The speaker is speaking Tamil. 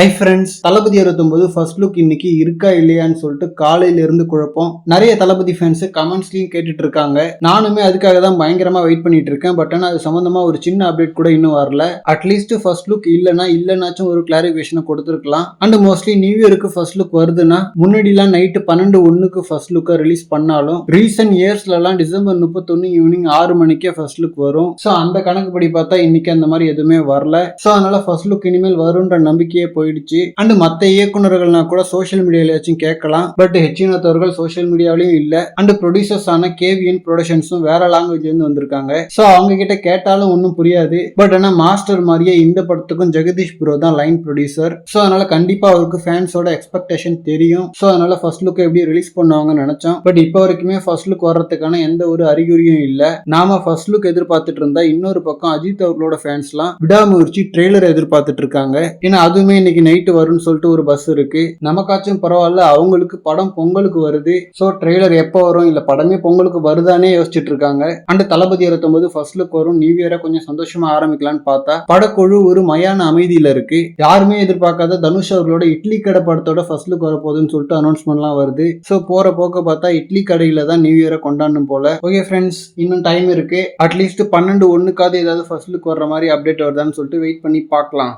ஹை ஃப்ரெண்ட்ஸ், தளபதி 69 ஃபர்ஸ்ட் லுக் இன்னைக்கு இருக்கா இல்லையான்னு சொல்லிட்டு காலையில இருந்து குழப்பம். நிறைய தளபதி ஃபேன்ஸ் கமெண்ட்ஸ்லயும் கேட்டுட்டு இருக்காங்க. நானுமே அதுக்காக தான் பயங்கரமா வெயிட் பண்ணிட்டு இருக்கேன். பட் ஆனால் அது சம்பந்தமா ஒரு சின்ன அப்டேட் கூட இன்னும் வரல. அட்லீஸ்ட் ஃபர்ஸ்ட் லுக் இல்லைனாச்சும் ஒரு கிளாரிஃபிகேஷனை கொடுத்துருக்கலாம். அண்ட் மோஸ்ட்லி நியூ இயருக்கு ஃபர்ஸ்ட் லுக் வருதுன்னா முன்னாடிலாம் நைட்டு 12:01 ஃபர்ஸ்ட் லுக்கை ரிலீஸ் பண்ணாலும் ரீசன்ட் இயர்ஸ்லாம் டிசம்பர் 31 ஈவினிங் 6 மணிக்கே ஃபர்ஸ்ட் லுக் வரும். ஸோ அந்த கணக்குப்படி பார்த்தா இன்னைக்கு அந்த மாதிரி எதுவுமே வரல. ஸோ அதனால ஃபர்ஸ்ட் லுக் இனிமேல் வரும்ன்ற நம்பிக்கையே போயிடுச்சு. அண்ட் மத்த இயக்குநர்கள்னா கூட சோஷியல் மீடியாலயாச்சும் கேட்கலாம். பட் ஹெச்வினோத் அவர்கள் சோஷியல் மீடியாவிலையும் இல்ல. அண்ட் ப்ரொடியூசர்ஸ் ஆன கேவிஎன் ப்ரொடக்ஷன்ஸும் வேற லாங்குவேஜ்ல இருந்து வந்திருக்காங்க. ஸோ அவங்க கிட்ட கேட்டாலும் ஒன்றும் புரியாது. பட் ஆனா மாஸ்டர் மாதிரியே இந்த படத்துக்கும் ஜெகதீஷ் ப்ரோ தான் லைன் ப்ரொடியூசர். ஸோ அதனால கண்டிப்பா அவருக்கு ஃபேன்ஸோட எக்ஸ்பெக்டேஷன் தெரியும். ஸோ அதனால ஃபர்ஸ்ட் லுக் எப்படி ரிலீஸ் பண்ணுவாங்கன்னு நினைச்சோம். பட் இப்போ வரைக்குமே ஃபர்ஸ்ட் லுக் வர்றதுக்கான எந்த ஒரு அறிகுறியும் இல்ல. நாம ஃபர்ஸ்ட் லுக் எதிர்பார்த்துட்டு இருந்தா இன்னொரு பக்கம் அஜித் அவர்களோட ஃபேன்ஸ்லாம் விடாமுயற்சி ட்ரெய்லர் எதிர்பார்த்துட்டு இருக்காங்க. ஏன்னா அதுவுமே இன்னைக்கு நைட்டு வரும்னு சொல்லிட்டு ஒரு பஸ் இருக்கு. நமக்காச்சும் பரவாயில்ல, அவங்களுக்கு படம் பொங்கலுக்கு வருது. சோ ட்ரெய்லர் எப்போ வரும், இல்ல படமே பொங்கலுக்கு வருதானே யோசிச்சுட்டு இருக்காங்க. அண்ட் தளபதி 69 ஃபர்ஸ்ட் லுக் வரும், நியூ இயரா கொஞ்சம் சந்தோஷமா ஆரம்பிக்கலாம்னு பார்த்தா படக்குழு ஒரு மயான அமைதியில இருக்கு. யாருமே எதிர்பார்க்காத தனுஷ் அவர்களோட இட்லி கடை படத்தோட ஃபர்ஸ்ட் லுக் வரப்போகுதுன்னு சொல்லிட்டு அனௌன்ஸ்மெண்ட்லாம் வருது. சோ போற போக்க பார்த்தா இட்லி கடையில தான் நியூ இயரை கொண்டாடணும் போல. ஓகே ஃப்ரெண்ட்ஸ், இன்னும் டைம் இருக்கு. அட்லீஸ்ட் 12:01 ஏதாவது ஃபர்ஸ்ட் லுக் வர்ற மாதிரி அப்டேட் வருதான்னு சொல்லிட்டு வெயிட் பண்ணி பார்க்கலாம்.